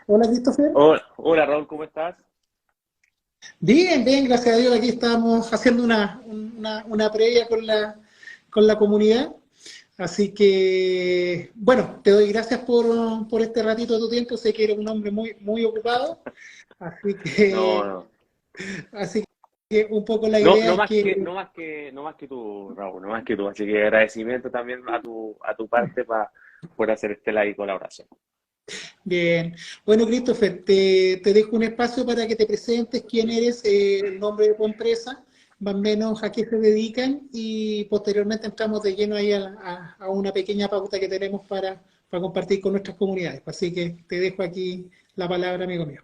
Hola, Christopher. Hola, hola Raúl, ¿cómo estás? Bien, bien, gracias a Dios. Aquí estábamos haciendo una previa con la comunidad. Así que, bueno, te doy gracias por este ratito de tu tiempo. Sé que eres un hombre muy ocupado. Así No, que, no, así que un poco la no, idea es que, no más que tú, Raúl, no más que tú. Así que agradecimiento también a tu parte por hacer este live y colaboración. bien. Bueno, Christopher, te dejo un espacio para que te presentes quién eres, el nombre de tu empresa, más o menos a qué se dedican y posteriormente entramos de lleno ahí a una pequeña pauta que tenemos para compartir con nuestras comunidades. Así que te dejo aquí la palabra, amigo mío.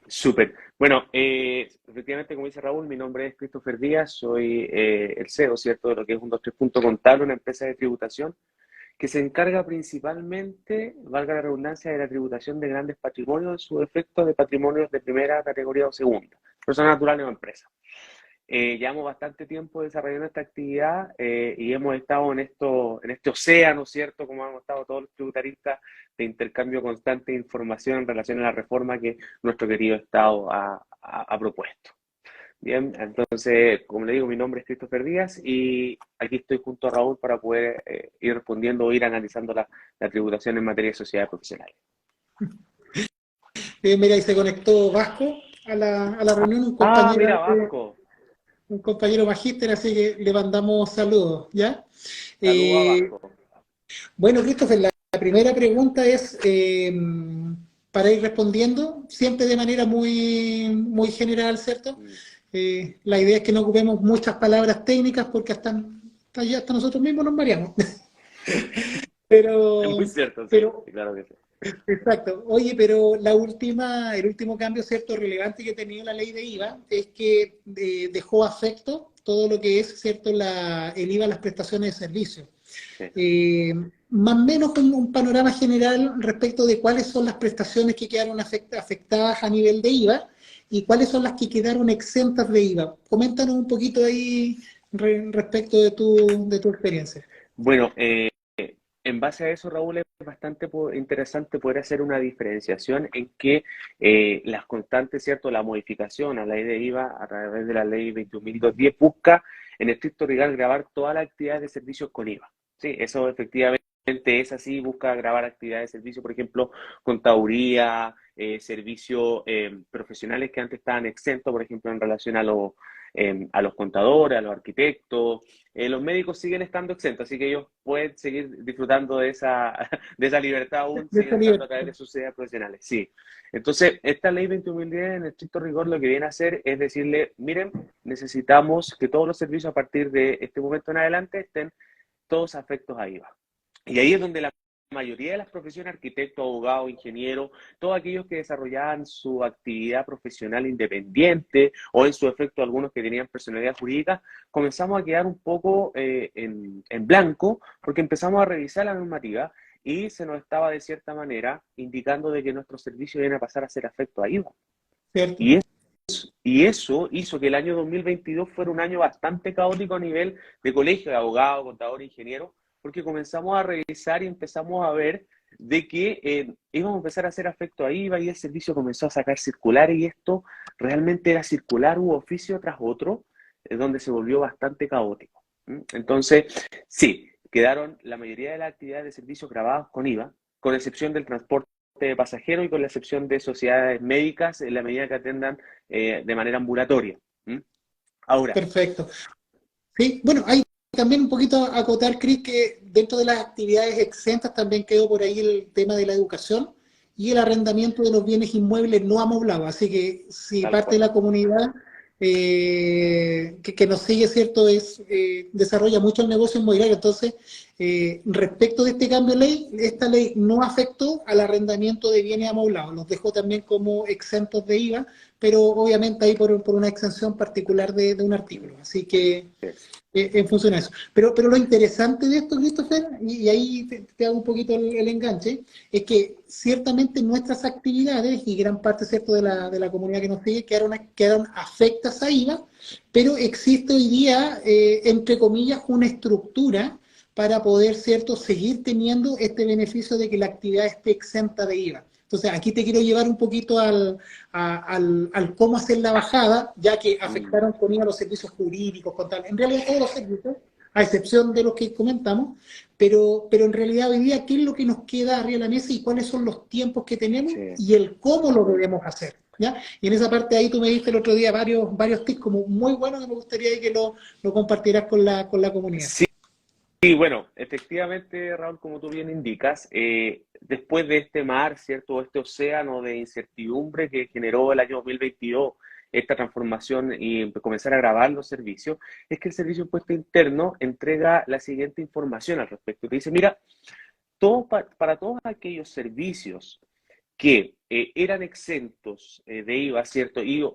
Súper. Bueno, efectivamente, como dice Raúl, mi nombre es Christopher Díaz, soy el CEO, ¿cierto?, de lo que es un 23 Punto Contable, una empresa de tributación que se encarga principalmente, valga la redundancia, de la tributación de grandes patrimonios en su efecto de patrimonios de primera categoría o segunda, personas naturales o empresas. Llevamos bastante tiempo desarrollando esta actividad y hemos estado en este océano, ¿cierto? Como hemos estado todos los tributaristas, de intercambio constante de información en relación a la reforma que nuestro querido Estado ha propuesto. Bien, entonces, como le digo, mi nombre es Christopher Díaz y aquí estoy junto a Raúl para poder ir respondiendo o ir analizando la tributación en materia de sociedades profesionales. Mira, ahí se conectó Vasco a la reunión, Ah, mira, Vasco. un compañero magíster, así que le mandamos saludos, ¿ya? Saludos a Eh, Vasco. Bueno, Christopher, la primera pregunta es, para ir respondiendo, siempre de manera muy general, ¿cierto? Mm. La idea es que no ocupemos muchas palabras técnicas porque hasta nosotros mismos nos mareamos. Es muy Pero, cierto, sí, pero, claro que sí. exacto. Oye, pero el último cambio, ¿cierto?, relevante que ha tenido la ley de IVA es que dejó afecto todo lo que es, ¿cierto?, el IVA a las prestaciones de servicio. Sí. Eh, Más o menos un panorama general respecto de cuáles son las prestaciones que quedaron afectadas a nivel de IVA y cuáles son las que quedaron exentas de IVA. Coméntanos un poquito ahí respecto de de tu experiencia. Bueno, en base a eso, Raúl, es bastante interesante poder hacer una diferenciación en que las constantes, ¿cierto? La modificación a la ley de IVA a través de la ley 21.210 busca en estricto rigor grabar todas las actividades de servicios con IVA. Sí, eso efectivamente es así, busca grabar actividades de servicio, por ejemplo, contaduría, servicios profesionales que antes estaban exentos, por ejemplo, en relación a los contadores, a los arquitectos. Los médicos siguen estando exentos, así que ellos pueden seguir disfrutando de de esa libertad aún, De siguen esta entrando a través libertad. de sus sociedades profesionales. Sí. Entonces, esta ley 21.010 en estricto rigor lo que viene a hacer es decirle, miren, necesitamos que todos los servicios a partir de este momento en adelante estén todos afectos a IVA. Y ahí es donde la mayoría de las profesiones, arquitecto, abogado, ingeniero, todos aquellos que desarrollaban su actividad profesional independiente o en su efecto algunos que tenían personalidad jurídica, comenzamos a quedar un poco en blanco porque empezamos a revisar la normativa y se nos estaba de cierta manera indicando de que nuestros servicios iban a pasar a ser afectos a IVA. ¿Cierto? Y, es, y eso hizo que el año 2022 fuera un año bastante caótico a nivel de colegio, de abogado, contador, ingeniero, porque comenzamos a revisar y empezamos a ver de que íbamos a empezar a hacer afecto a IVA y el servicio comenzó a sacar circulares y esto realmente era circular u oficio tras otro, donde se volvió bastante caótico. Entonces, sí, quedaron la mayoría de las actividades de servicios grabadas con IVA, con excepción del transporte de pasajeros y con la excepción de sociedades médicas en la medida que atendan de manera ambulatoria. ¿Mm? Ahora, Perfecto. Sí, bueno, hay también un poquito acotar, Cris, que dentro de las actividades exentas también quedó por ahí el tema de la educación y el arrendamiento de los bienes inmuebles no amoblados. Así que si tal parte de cual. la comunidad que nos sigue, ¿cierto?, desarrolla mucho el negocio inmobiliario. Entonces, respecto de este cambio de ley, esta ley no afectó al arrendamiento de bienes amoblados, los dejó también como exentos de IVA, pero obviamente ahí por una exención particular de un artículo. Así que Sí. en función a eso. Pero lo interesante de esto, Christopher, y ahí te hago un poquito el enganche, es que ciertamente nuestras actividades y gran parte, ¿cierto?, de la comunidad que nos sigue quedaron afectas a IVA, pero existe hoy día, entre comillas, una estructura para poder, ¿cierto?, seguir teniendo este beneficio de que la actividad esté exenta de IVA. Entonces, aquí te quiero llevar un poquito al cómo hacer la bajada, ya que afectaron con ella los servicios jurídicos, contables, en realidad todos los servicios, a excepción de los que comentamos, pero en realidad hoy día, ¿qué es lo que nos queda arriba de la mesa y cuáles son los tiempos que tenemos y el cómo lo debemos hacer? ¿Ya? Y en esa parte ahí tú me diste el otro día varios tips como muy buenos que me gustaría que lo compartieras con la comunidad. Sí. Sí, bueno, efectivamente, Raúl, como tú bien indicas, después de este mar, ¿cierto? Este océano de incertidumbre que generó el año 2022, esta transformación y comenzar a grabar los servicios, es que el Servicio de Impuesto Interno entrega la siguiente información al respecto. Te dice, mira, para todos aquellos servicios que eran exentos de IVA, ¿cierto? Y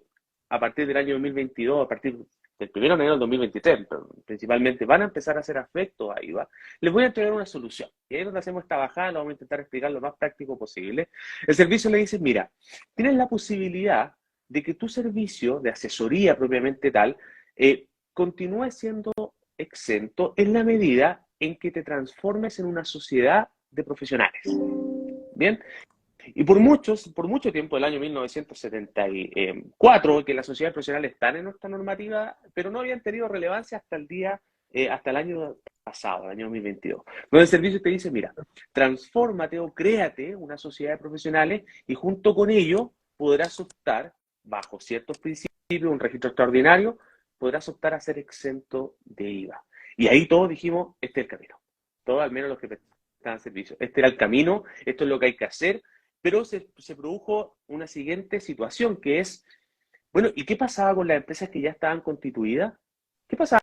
a partir del año 2022, a partir del 1 de enero del 2023, pero principalmente van a empezar a hacer afecto a IVA, les voy a entregar una solución. Y ahí es donde hacemos esta bajada, lo vamos a intentar explicar lo más práctico posible. El servicio le dice, mira, tienes la posibilidad de que tu servicio de asesoría propiamente tal continúe siendo exento en la medida en que te transformes en una sociedad de profesionales. Bien, y por mucho tiempo, el año 1974, que las sociedades profesionales están en nuestra normativa, pero no habían tenido relevancia hasta el año pasado, el año 2022. Donde el servicio te dice, mira, transfórmate o créate una sociedad de profesionales y junto con ello podrás optar, bajo ciertos principios, un registro extraordinario, podrás optar a ser exento de IVA. Y ahí todos dijimos, este es el camino. Todos, al menos los que prestaban servicio. Este era el camino, esto es lo que hay que hacer. Pero se produjo una siguiente situación que es, bueno, ¿y qué pasaba con las empresas que ya estaban constituidas? ¿Qué pasaba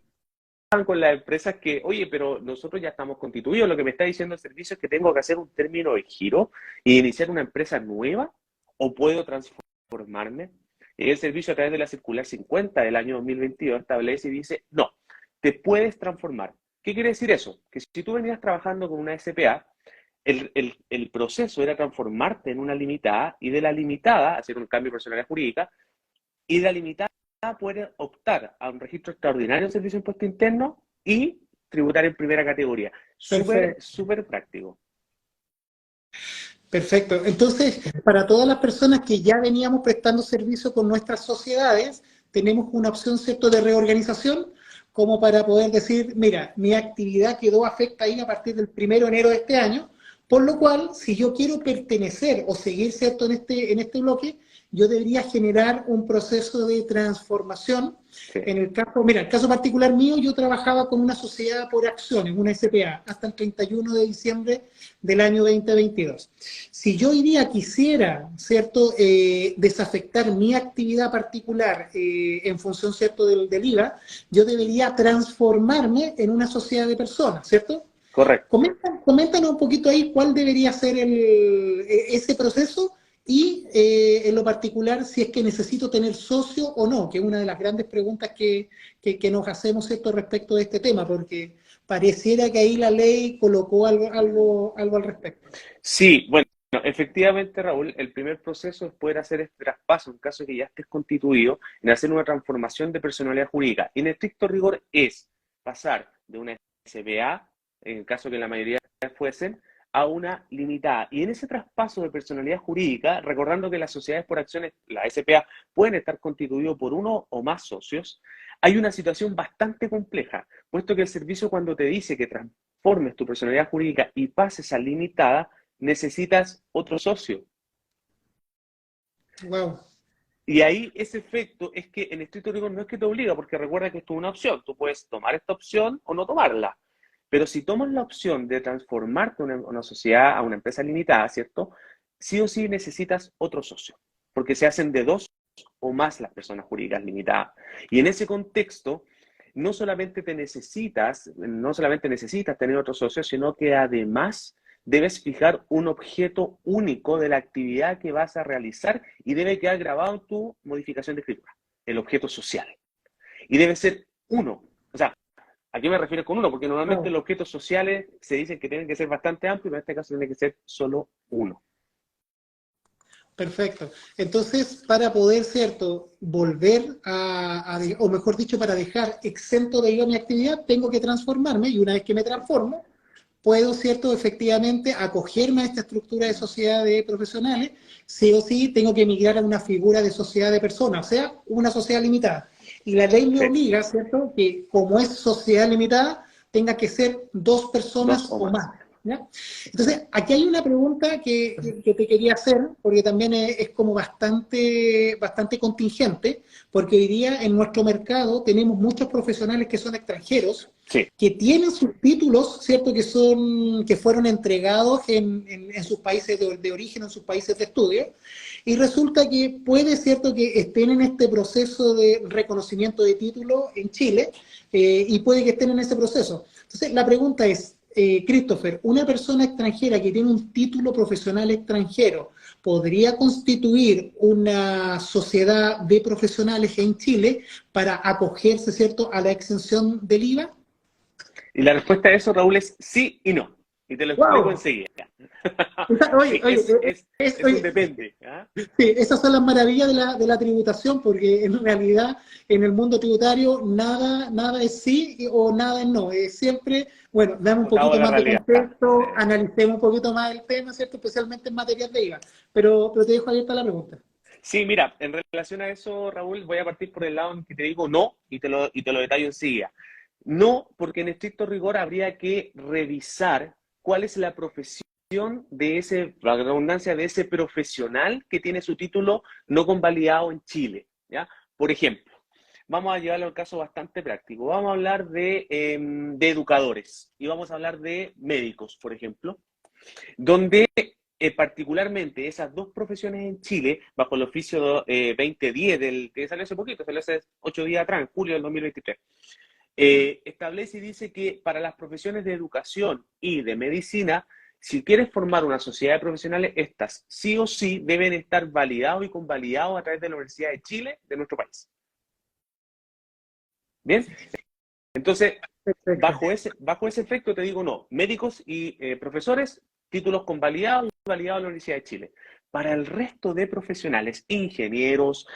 con las empresas que, oye, pero nosotros ya estamos constituidos, lo que me está diciendo el servicio es que tengo que hacer un término de giro y iniciar una empresa nueva o puedo transformarme? Y el servicio a través de la circular 50 del año 2022 establece y dice, no, te puedes transformar. ¿Qué quiere decir eso? Que si tú venías trabajando con una SPA, el proceso era transformarte en una limitada y de la limitada, hacer un cambio de personalidad jurídica, y de la limitada poder optar a un registro extraordinario de servicio de impuesto interno y tributar en primera categoría. Súper práctico. Perfecto. Entonces, para todas las personas que ya veníamos prestando servicio con nuestras sociedades, tenemos una opción, ¿cierto?, de reorganización, como para poder decir, mira, mi actividad quedó afecta ahí a partir del 1 de enero de este año, por lo cual, si yo quiero pertenecer o seguir, ¿cierto?, en este bloque, yo debería generar un proceso de transformación. Sí. En el caso, mira, el caso particular mío, yo trabajaba con una sociedad por acciones, una SPA, hasta el 31 de diciembre del año 2022. Si yo hoy día quisiera, ¿cierto?, desafectar mi actividad particular en función, ¿cierto?, del IVA, yo debería transformarme en una sociedad de personas, ¿cierto? Correcto. Coméntanos un poquito ahí cuál debería ser ese proceso y en lo particular si es que necesito tener socio o no, que es una de las grandes preguntas que nos hacemos, ¿cierto?, respecto de este tema, porque pareciera que ahí la ley colocó algo al respecto. Sí, bueno, efectivamente, Raúl, el primer proceso es poder hacer este traspaso, en caso de que ya estés constituido, en hacer una transformación de personalidad jurídica. Y en estricto rigor es pasar de una SPA, en el caso que la mayoría fuesen, a una limitada. Y en ese traspaso de personalidad jurídica, recordando que las sociedades por acciones, la SPA, pueden estar constituidos por uno o más socios, hay una situación bastante compleja, puesto que el servicio cuando te dice que transformes tu personalidad jurídica y pases a limitada, necesitas otro socio. Wow. Y ahí ese efecto es que en estricto rigor no es que te obliga, porque recuerda que esto es una opción. Tú puedes tomar esta opción o no tomarla. Pero si tomas la opción de transformarte una sociedad a una empresa limitada, ¿cierto? Sí o sí necesitas otro socio, porque se hacen de dos o más las personas jurídicas limitadas. Y en ese contexto, no solamente necesitas tener otro socio, sino que además debes fijar un objeto único de la actividad que vas a realizar y debe quedar grabado en tu modificación de escritura, el objeto social. Y debe ser uno. O sea, ¿a qué me refiero con uno? Porque normalmente los objetos sociales se dicen que tienen que ser bastante amplios, pero en este caso tiene que ser solo uno. Perfecto. Entonces, para poder, ¿cierto?, volver o mejor dicho, para dejar exento de IVA mi actividad, tengo que transformarme, y una vez que me transformo, puedo, ¿cierto?, efectivamente acogerme a esta estructura de sociedad de profesionales, sí o sí tengo que migrar a una figura de sociedad de personas, o sea, una sociedad limitada. Y la ley me Sí, obliga, ¿cierto?, que como es sociedad limitada, tenga que ser dos dos personas o o más. más. ¿Ya? Entonces, aquí hay una pregunta que te quería hacer, porque también es como bastante contingente, porque hoy día en nuestro mercado tenemos muchos profesionales que son extranjeros, Sí. que tienen sus títulos, ¿cierto?, que fueron entregados en sus países de origen, en sus países de estudio, y resulta que puede, ¿cierto?, que estén en este proceso de reconocimiento de título en Chile, y puede que estén en ese proceso. Entonces, la pregunta es, Christopher, ¿una persona extranjera que tiene un título profesional extranjero podría constituir una sociedad de profesionales en Chile para acogerse, ¿cierto?, a la exención del IVA? Y la respuesta a eso, Raúl, es sí y no. Y te lo explico ¡Wow! enseguida. Oye, Sí, oye, es un oye, depende. ¿Ah? sí, esas son las maravillas de la tributación, porque en realidad en el mundo tributario nada es sí o nada es no. Es siempre, bueno, dame un Votado a poquito la más de realidad. Sí. contexto, analicemos un poquito más el tema, ¿cierto? Especialmente en materias de IVA. Pero te dejo abierta la pregunta. Sí, mira, en relación a eso, Raúl, voy a partir por el lado en que te digo no y te lo detallo enseguida. No, porque en estricto rigor habría que revisar cuál es la profesión de ese, la redundancia, de ese profesional que tiene su título no convalidado en Chile, ¿ya? Por ejemplo, vamos a llevarlo a un caso bastante práctico. Vamos a hablar de educadores y vamos a hablar de médicos, por ejemplo, donde particularmente esas dos profesiones en Chile, bajo el oficio 2010, que salió hace poquito, salió hace 8 días atrás, en julio del 2023, establece y dice que para las profesiones de educación y de medicina, si quieres formar una sociedad de profesionales, estas sí o sí deben estar validados y convalidados a través de la Universidad de Chile de nuestro país. ¿Bien? Entonces, Perfecto. bajo ese efecto te digo no, médicos y profesores, títulos convalidados y validados en la Universidad de Chile. Para el resto de profesionales, ingenieros,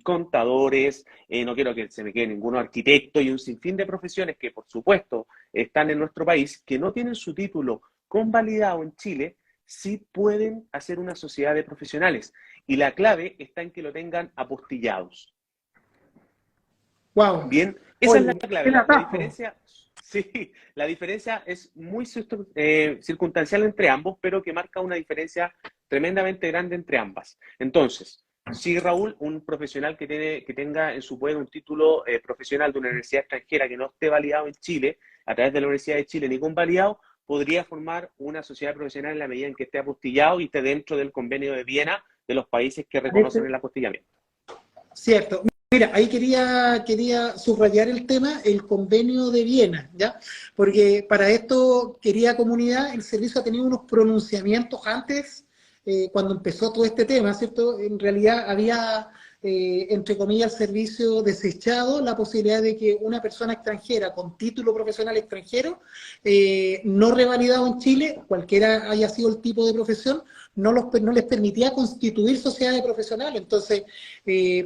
contadores, no quiero que se me quede ninguno, arquitecto y un sinfín de profesiones que por supuesto están en nuestro país, que no tienen su título convalidado en Chile, sí pueden hacer una sociedad de profesionales. Y la clave está en que lo tengan apostillados. Wow. Bien, esa es la Oye, clave. el La atajo. diferencia, sí, la diferencia es muy circunstancial entre ambos, pero que marca una diferencia tremendamente grande entre ambas. Entonces, si Raúl, un profesional que tenga en su poder un título profesional de una universidad extranjera que no esté validado en Chile, a través de la Universidad de Chile, ni convalidado, podría formar una sociedad profesional en la medida en que esté apostillado y esté dentro del convenio de Viena de los países que reconocen Parece el apostillamiento. cierto. Mira, ahí quería subrayar el tema, el convenio de Viena, ¿ya? Porque para esto, querida comunidad, el servicio ha tenido unos pronunciamientos antes, cuando empezó todo este tema, ¿cierto? En realidad había, entre comillas, el servicio desechado la posibilidad de que una persona extranjera con título profesional extranjero, no revalidado en Chile, cualquiera haya sido el tipo de profesión, no les permitía constituir sociedades profesionales. Entonces,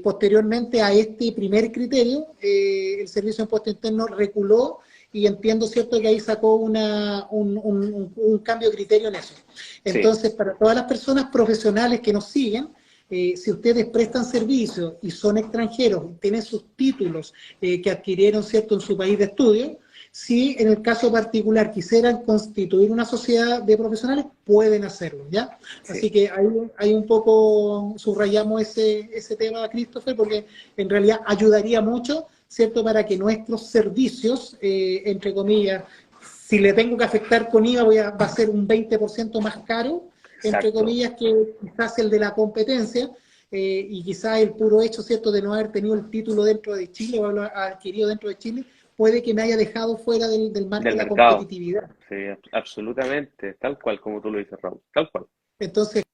posteriormente a este primer criterio, el Servicio de Impuesto Interno reculó y entiendo, ¿cierto?, que ahí sacó un cambio de criterio en eso. Sí, Entonces, para todas las personas profesionales que nos siguen, si ustedes prestan servicios y son extranjeros, tienen sus títulos que adquirieron, ¿cierto?, en su país de estudio, si en el caso particular quisieran constituir una sociedad de profesionales, pueden hacerlo, ¿ya? sí, Así que ahí un poco subrayamos ese tema, Christopher, porque en realidad ayudaría mucho, ¿cierto?, para que nuestros servicios, entre comillas, si le tengo que afectar con IVA, va a ser un 20% más caro, entre exacto. comillas, que quizás el de la competencia, y quizás el puro hecho, ¿cierto?, de no haber tenido el título dentro de Chile o haberlo adquirido dentro de Chile, puede que me haya dejado fuera del marco Del de la mercado. competitividad. Sí, absolutamente, tal cual como tú lo dices, Raúl, tal cual. Entonces,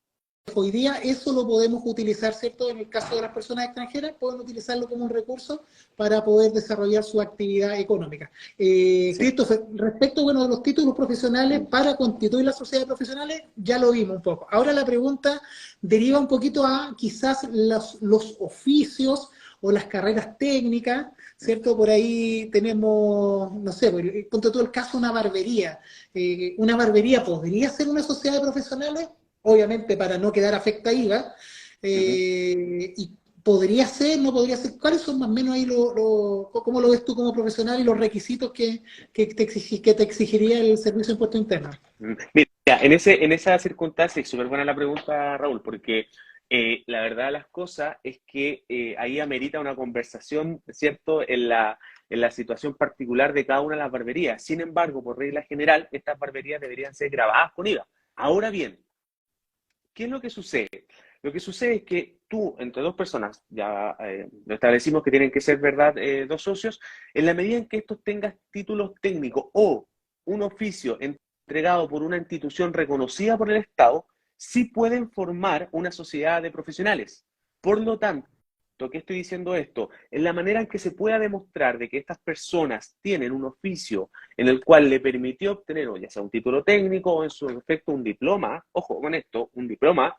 hoy día eso lo podemos utilizar, ¿cierto? En el caso de las personas extranjeras, pueden utilizarlo como un recurso para poder desarrollar su actividad económica. Sí, Christopher, respecto, bueno, de los títulos profesionales para constituir las sociedades profesionales, ya lo vimos un poco. Ahora la pregunta deriva un poquito a quizás los oficios o las carreras técnicas, ¿cierto? Por ahí tenemos, no sé, ponte tú el caso de una barbería. ¿Una barbería podría ser una sociedad de profesionales? Obviamente para no quedar afecta IVA. Ujú. Y podría ser, no podría ser. ¿Cuáles son más o menos ahí cómo lo ves tú como profesional y los requisitos que te exigiría el Servicio de Impuesto Interno? Mira, en esa circunstancia, es súper buena la pregunta, Raúl, porque la verdad de las cosas es que ahí amerita una conversación, ¿cierto?, en la situación particular de cada una de las barberías. Sin embargo, por regla general, estas barberías deberían ser grabadas con IVA. Ahora bien, ¿qué es lo que sucede? Lo que sucede es que tú, entre dos personas, ya lo establecimos que tienen que ser, ¿verdad?, dos socios, en la medida en que estos tengan títulos técnicos o un oficio entregado por una institución reconocida por el Estado, sí pueden formar una sociedad de profesionales. Por lo tanto, ¿qué estoy diciendo esto? En la manera en que se pueda demostrar de que estas personas tienen un oficio en el cual le permitió obtener, o ya sea un título técnico o en su efecto un diploma, ojo con esto, un diploma,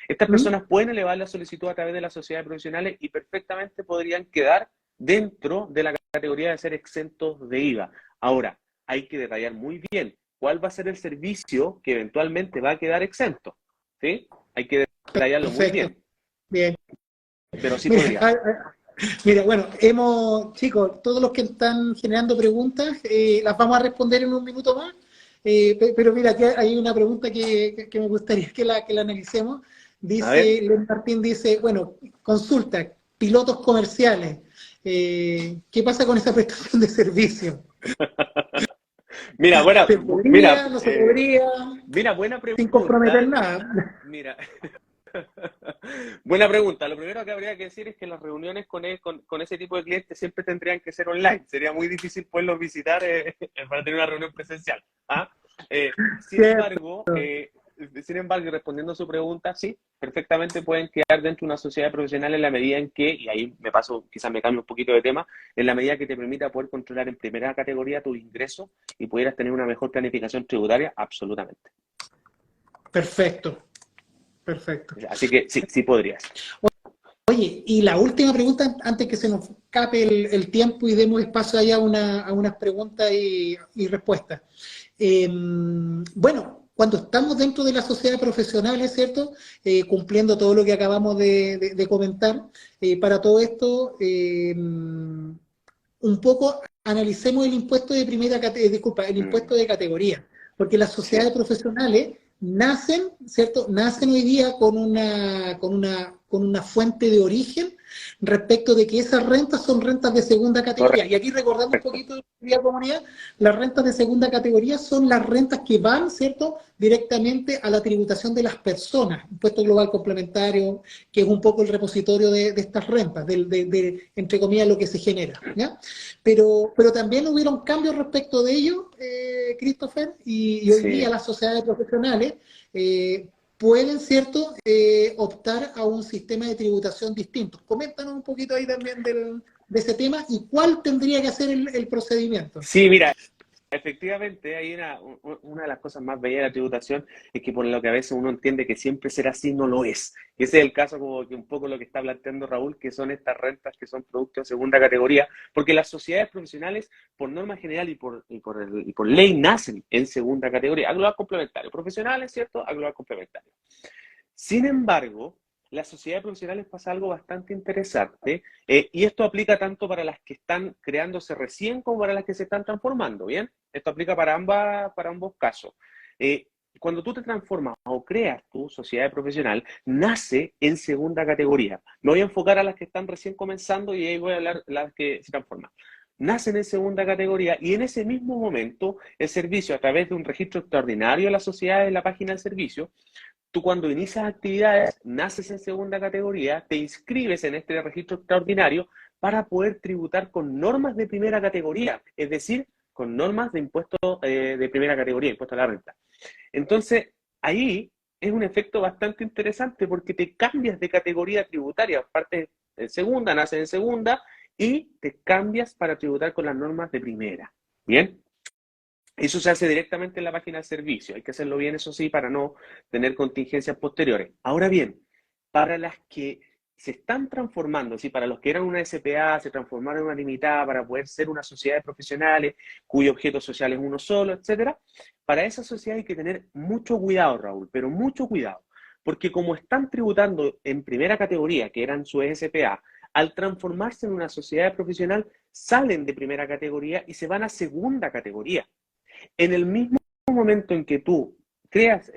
estas ¿Mm? personas pueden elevar la solicitud a través de las sociedades profesionales y perfectamente podrían quedar dentro de la categoría de ser exentos de IVA. Ahora, hay que detallar muy bien cuál va a ser el servicio que eventualmente va a quedar exento, ¿sí? Hay que detallarlo muy Perfecto. bien, Bien. pero sí Mira, podría. mira, bueno, chicos, todos los que están generando preguntas, las vamos a responder en un minuto más. Pero mira, aquí hay una pregunta que me gustaría que la analicemos. A ver. Dice, Len Martín dice, bueno, consulta, pilotos comerciales, ¿qué pasa con esa prestación de servicio? Mira, buena, ¿Se mira, podría, no se podría? mira, buena Sin comprometer pregunta. nada. Mira, buena pregunta. Lo primero que habría que decir es que las reuniones con ese tipo de clientes siempre tendrían que ser online. Sería muy difícil poderlos visitar para tener una reunión presencial. ¿Ah? Eh, sin Cierto. embargo, eh, sin embargo, y respondiendo a su pregunta, sí, perfectamente pueden quedar dentro de una sociedad profesional en la medida en que, y ahí me paso, quizás me cambio un poquito de tema, en la medida que te permita poder controlar en primera categoría tus ingresos y pudieras tener una mejor planificación tributaria, absolutamente. Perfecto, perfecto. Así que sí, sí podrías. Oye, y la última pregunta, antes que se nos escape el tiempo y demos espacio allá a unas preguntas y respuestas. Bueno, cuando estamos dentro de la sociedad profesional, ¿es cierto? Cumpliendo todo lo que acabamos de comentar, para todo esto, un poco analicemos el impuesto de primera categoría, disculpa, el Mm, impuesto de categoría, porque las sí, sociedades profesionales nacen, ¿cierto? Nacen hoy día con una fuente de origen respecto de que esas rentas son rentas de segunda categoría. Y aquí recordando un correcto. poquito de la comunidad, las rentas de segunda categoría son las rentas que van, ¿cierto?, directamente a la tributación de las personas, impuesto global complementario, que es un poco el repositorio de estas rentas, entre comillas, lo que se genera, ¿ya? Pero también hubieron cambios respecto de ello, Christopher, y hoy día Sí. las sociedades profesionales pueden, ¿cierto?, optar a un sistema de tributación distinto. Coméntanos un poquito ahí también de ese tema y cuál tendría que ser el procedimiento. Sí, mira, efectivamente, hay una de las cosas más bellas de la tributación es que por lo que a veces uno entiende que siempre será así, no lo es. Y ese es el caso como que un poco lo que está planteando Raúl, que son estas rentas que son productos de segunda categoría, porque las sociedades profesionales, por norma general y por ley, nacen en segunda categoría, a global complementario. Profesionales, ¿cierto? A global complementario. Sin embargo, las sociedades profesionales pasa algo bastante interesante, y esto aplica tanto para las que están creándose recién como para las que se están transformando, ¿bien? Esto aplica para ambos casos. Eh, Cuando tú te transformas o creas tu sociedad profesional, nace en segunda categoría. Me voy a enfocar a las que están recién comenzando y ahí voy a hablar de las que se transforman. Nacen en segunda categoría y en ese mismo momento el servicio, a través de un registro extraordinario de la sociedad en la página del servicio, tú cuando inicias actividades, naces en segunda categoría, te inscribes en este registro extraordinario para poder tributar con normas de primera categoría, es decir, con normas de impuesto de primera categoría, impuesto a la renta. Entonces, ahí es un efecto bastante interesante porque te cambias de categoría tributaria, parte en segunda, naces en segunda y te cambias para tributar con las normas de primera. ¿Bien? Eso se hace directamente en la página de servicio. Hay que hacerlo bien, eso sí, para no tener contingencias posteriores. Ahora bien, para las que se están transformando, es decir, para los que eran una SPA, se transformaron en una limitada para poder ser una sociedad de profesionales cuyo objeto social es uno solo, etcétera. Para esa sociedad hay que tener mucho cuidado, Raúl, pero mucho cuidado, porque como están tributando en primera categoría, que eran su SPA, al transformarse en una sociedad profesional, salen de primera categoría y se van a segunda categoría. En el mismo momento en que tú creas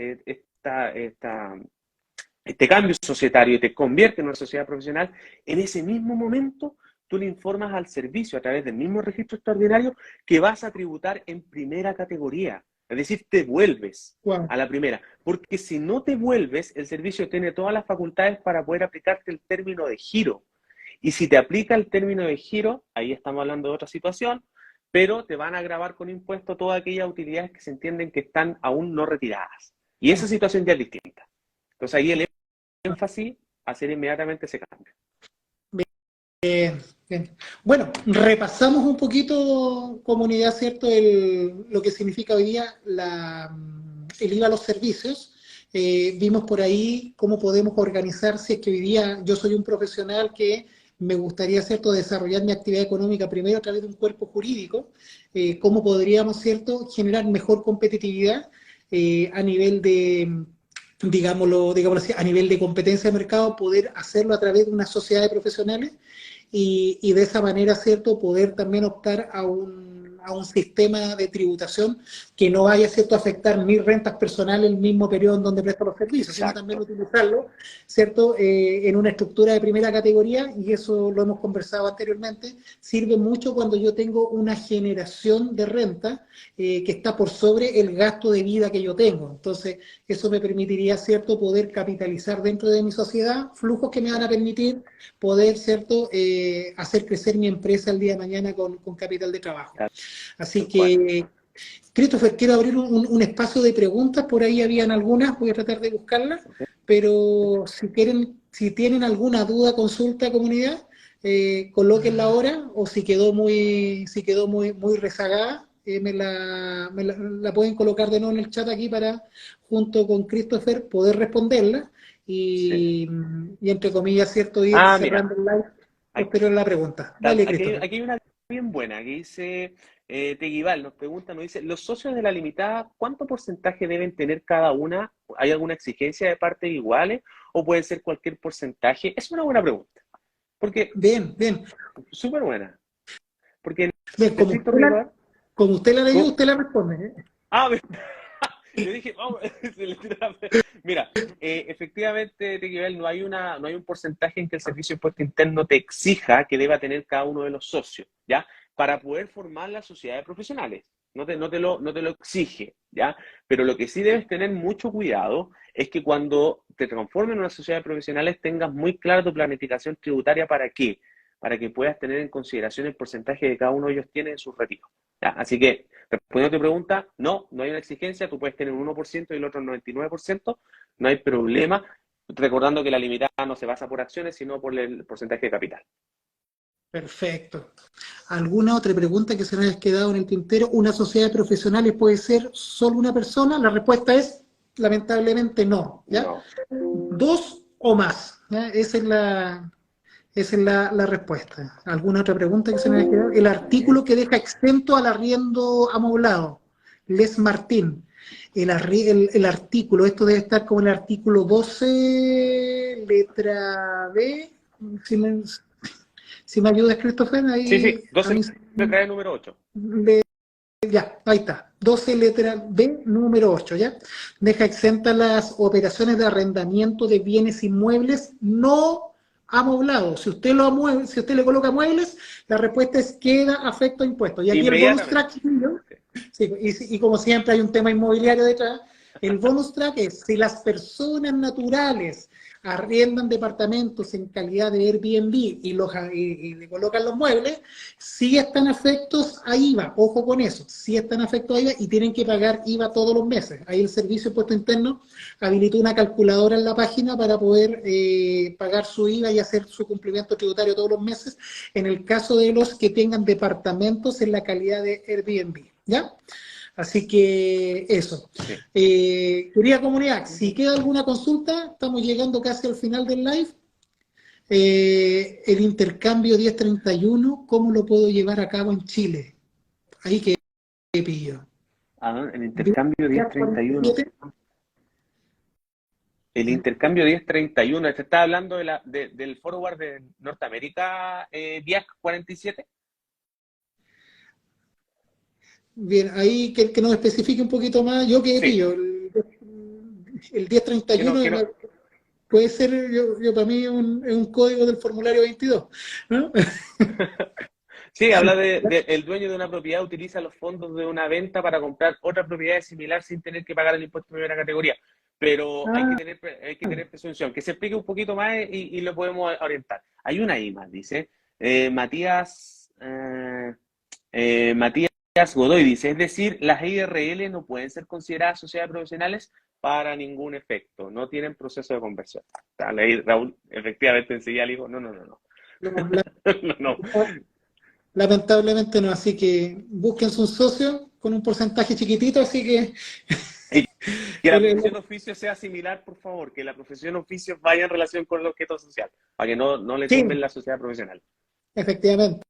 este cambio societario y te convierte en una sociedad profesional, en ese mismo momento tú le informas al servicio a través del mismo registro extraordinario que vas a tributar en primera categoría. Es decir, te vuelves Wow. a la primera. Porque si no te vuelves, el servicio tiene todas las facultades para poder aplicarte el término de giro. Y si te aplica el término de giro, ahí estamos hablando de otra situación, pero te van a gravar con impuesto todas aquellas utilidades que se entienden que están aún no retiradas. Y esa situación ya es distinta. Entonces ahí el énfasis a hacer inmediatamente ese cambio. Bien. Bueno, repasamos un poquito, comunidad, ¿cierto? Lo que significa hoy día el IVA a los servicios. Vimos por ahí cómo podemos organizar, si es que hoy día yo soy un profesional que me gustaría, ¿cierto?, desarrollar mi actividad económica primero a través de un cuerpo jurídico, cómo podríamos, ¿cierto?, generar mejor competitividad a nivel de, digámoslo así, a nivel de competencia de mercado, poder hacerlo a través de una sociedad de profesionales y de esa manera, ¿cierto?, poder también optar a un sistema de tributación que no vaya, ¿cierto?, a afectar mis rentas personales en el mismo periodo en donde presto los servicios, sino también Exacto. utilizarlo, ¿cierto?, en una estructura de primera categoría, y eso lo hemos conversado anteriormente, sirve mucho cuando yo tengo una generación de renta que está por sobre el gasto de vida que yo tengo. Entonces, eso me permitiría, ¿cierto?, poder capitalizar dentro de mi sociedad flujos que me van a permitir poder, ¿cierto?, hacer crecer mi empresa el día de mañana con capital de trabajo. Así Tal cual. que, Christopher, quiero abrir un espacio de preguntas, por ahí habían algunas, voy a tratar de buscarlas, Okay. pero si tienen alguna duda, consulta, comunidad, colóquenla ahora, o si quedó muy rezagada, la pueden colocar de nuevo en el chat aquí para, junto con Christopher, poder responderla Sí. y entre comillas, ¿cierto?, ir Mira, cerrando el live posterior a la pregunta. Dale, aquí, Christopher. aquí hay una bien buena que dice, Teguibal nos pregunta, nos dice, los socios de la limitada, ¿cuánto porcentaje deben tener cada una? ¿Hay alguna exigencia de partes iguales o puede ser cualquier porcentaje? Es una buena pregunta, porque, Bien, bien. súper buena, porque en Bien, estricto rigor, como usted la leyó, ¿cómo? usted la responde, ¿eh? Ah, yo dije, vamos, se le tira mira, efectivamente, Tequibel, no hay un porcentaje en que el Servicio de Impuesto Interno te exija que deba tener cada uno de los socios, ¿ya? Para poder formar las sociedades profesionales. No te lo exige, ¿ya? Pero lo que sí debes tener mucho cuidado es que cuando te transformes en una sociedad de profesionales tengas muy clara tu planificación tributaria. ¿Para qué? Para que puedas tener en consideración el porcentaje que cada uno de ellos tiene en sus retiros. ¿Ya? Así que, respondiendo a tu pregunta, no hay una exigencia, tú puedes tener un 1% y el otro un 99%, no hay problema, recordando que la limitada no se basa por acciones, sino por el porcentaje de capital. Perfecto. ¿Alguna otra pregunta que se nos haya quedado en el tintero? ¿Una sociedad de profesionales puede ser solo una persona? La respuesta es, lamentablemente, no, ¿ya? No. Dos o más, ¿ya? Esa es la respuesta. ¿Alguna otra pregunta que se me haya quedado? El artículo que deja exento al arriendo amoblado. Les Martín. El artículo, esto debe estar como el artículo 12, letra B. Si me ayudas, Christopher, Sí, ahí a 12 mí letra número 8. ya, ahí está. 12 letra B, número 8, ¿ya? Deja exenta las operaciones de arrendamiento de bienes inmuebles no amoblados. Si usted le coloca muebles, la respuesta es queda afecto a impuestos. Y aquí el bonus Inmediatamente. track, ¿no? Sí, y como siempre hay un tema inmobiliario detrás, el bonus track es si las personas naturales arriendan departamentos en calidad de Airbnb y le colocan los muebles, sí están afectos a IVA, ojo con eso, sí están afectos a IVA y tienen que pagar IVA todos los meses. Ahí el Servicio de Impuesto Interno habilitó una calculadora en la página para poder pagar su IVA y hacer su cumplimiento tributario todos los meses, en el caso de los que tengan departamentos en la calidad de Airbnb, ¿ya? Así que eso. Sí. Querida comunidad, si queda alguna consulta, estamos llegando casi al final del live. el intercambio 1031, ¿cómo lo puedo llevar a cabo en Chile? Ahí que pillo. El intercambio 1031. El intercambio 1031, ¿te está hablando del forward de Norteamérica, VIAC 47? Bien, ahí que nos especifique un poquito más. Yo que Sí. pillo, el 1031 puede ser, yo para mí es un código del formulario 22, ¿no? Sí, habla de el dueño de una propiedad utiliza los fondos de una venta para comprar otra propiedad similar sin tener que pagar el impuesto de primera categoría. Pero hay que tener presunción. Que se explique un poquito más y lo podemos orientar. Hay una I más, dice. Matías Godoy dice, es decir, las IRL no pueden ser consideradas sociedades profesionales para ningún efecto. No tienen proceso de conversión. Raúl, efectivamente, enseguida le dijo, no. No. Lamentablemente no, así que búsquense un socio con un porcentaje chiquitito, así que... Que la profesión oficio sea similar, por favor, que la profesión oficio vaya en relación con el objeto social, para que no le tumben la sociedad profesional. Efectivamente.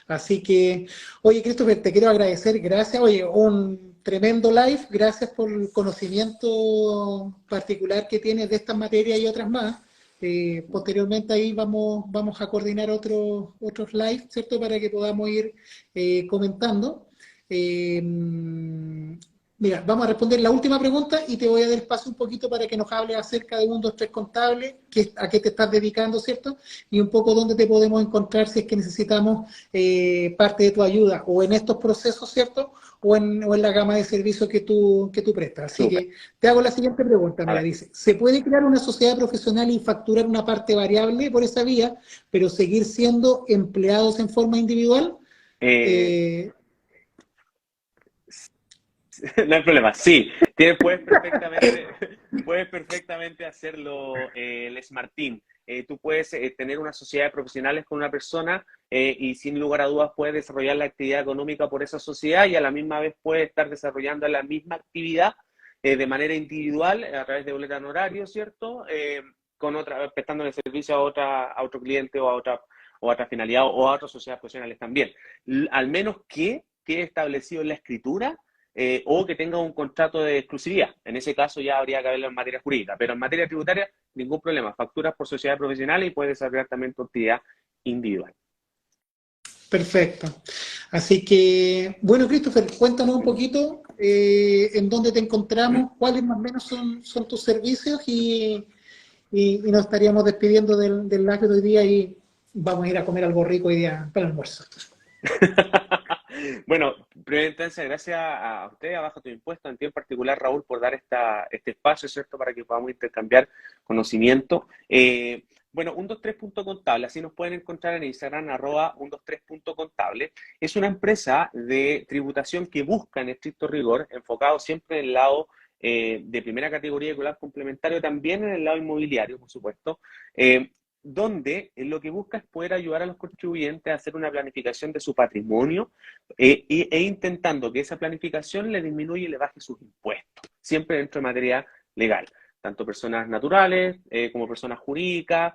Así que, oye, Christopher, te quiero agradecer, gracias, oye, un tremendo live, gracias por el conocimiento particular que tienes de estas materias y otras más. Posteriormente ahí vamos a coordinar otros live, ¿cierto? Para que podamos ir comentando. Mira, vamos a responder la última pregunta y te voy a dar espacio un poquito para que nos hables acerca de 1, 2, 3 contable, a qué te estás dedicando, ¿cierto? Y un poco dónde te podemos encontrar si es que necesitamos parte de tu ayuda, o en estos procesos, ¿cierto? O en la gama de servicios que tú prestas. Así Súper. que te hago la siguiente pregunta, mira, dice, ¿se puede crear una sociedad profesional y facturar una parte variable por esa vía, pero seguir siendo empleados en forma individual? No hay problema, sí, puedes perfectamente hacerlo, el Smartín. Tú puedes tener una sociedad de profesionales con una persona y sin lugar a dudas puedes desarrollar la actividad económica por esa sociedad y a la misma vez puedes estar desarrollando la misma actividad de manera individual a través de boleta en horario, ¿cierto? Prestando el servicio a otro cliente o a otra finalidad o a otras sociedades profesionales también. Al menos que quede establecido en la escritura o que tenga un contrato de exclusividad. En ese caso ya habría que verlo en materia jurídica, pero en materia tributaria, ningún problema. Facturas por sociedad profesional y puedes desarrollar también tu actividad individual. Perfecto. Así que, bueno, Christopher, cuéntanos un poquito en dónde te encontramos, cuáles más o menos son tus servicios y nos estaríamos despidiendo del live de hoy día y vamos a ir a comer algo rico hoy día para el almuerzo. Bueno, primera instancia, gracias a usted, a Baja tu Impuesto, en ti en particular, Raúl, por dar este espacio, ¿cierto?, para que podamos intercambiar conocimiento. Bueno, 123.contable, así nos pueden encontrar en Instagram, @123.contable. Es una empresa de tributación que busca, en estricto rigor, enfocado siempre en el lado de primera categoría y complementario, también en el lado inmobiliario, por supuesto, donde lo que busca es poder ayudar a los contribuyentes a hacer una planificación de su patrimonio e intentando que esa planificación le disminuya y le baje sus impuestos, siempre dentro de materia legal, tanto personas naturales como personas jurídicas.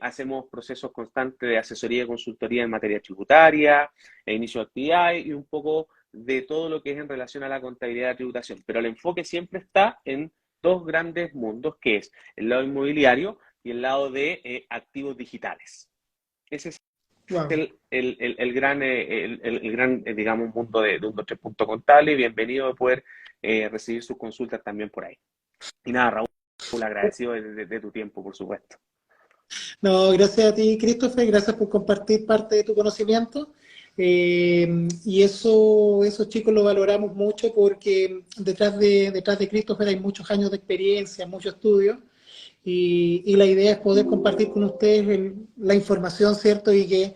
Hacemos procesos constantes de asesoría y consultoría en materia tributaria, inicio de actividades y un poco de todo lo que es en relación a la contabilidad de tributación. Pero el enfoque siempre está en dos grandes mundos, que es el lado inmobiliario y el lado de activos digitales. Ese es Wow. el gran, digamos, mundo de 123.contable y bienvenido de poder recibir sus consultas también por ahí. Y nada, Raúl, agradecido de tu tiempo, por supuesto. No, gracias a ti, Christopher, gracias por compartir parte de tu conocimiento. Y eso, chicos, lo valoramos mucho porque detrás de Christopher hay muchos años de experiencia, mucho estudio. Y la idea es poder compartir con ustedes la información, ¿cierto? Y que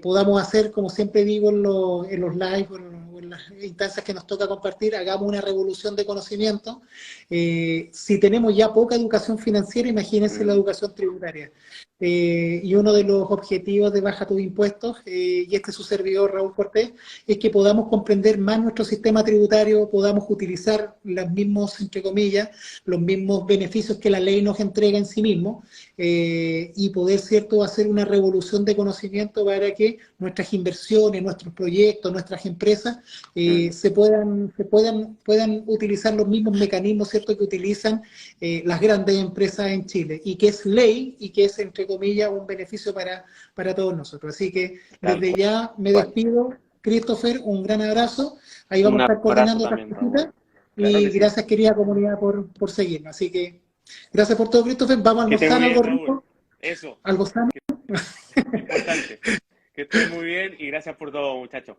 podamos hacer, como siempre digo en los live o en las instancias que nos toca compartir, hagamos una revolución de conocimiento. Si tenemos ya poca educación financiera, imagínense la educación tributaria. y uno de los objetivos de Baja tus Impuestos, y este es su servidor Raúl Cortés, es que podamos comprender más nuestro sistema tributario, podamos utilizar los mismos, entre comillas, los mismos beneficios que la ley nos entrega en sí mismo, y poder, ¿cierto?, hacer una revolución de conocimiento para que nuestras inversiones, nuestros proyectos, nuestras empresas puedan utilizar los mismos mecanismos, ¿cierto?, que utilizan las grandes empresas en Chile, y que es ley y que es, entre comillas, un beneficio para todos nosotros. Así que Tal desde ya me cual. despido, Christopher, un gran abrazo. Ahí Un vamos a estar abrazo coordinando otras también, cositas. Raúl. Claro Y que sí. gracias, querida comunidad, por seguirnos. Así que gracias por todo, Christopher. Vamos a Que estés muy almorzar bien, algo Raúl. rico, Eso, algo sano. que- importante. Que estés muy bien y gracias por todo, muchachos.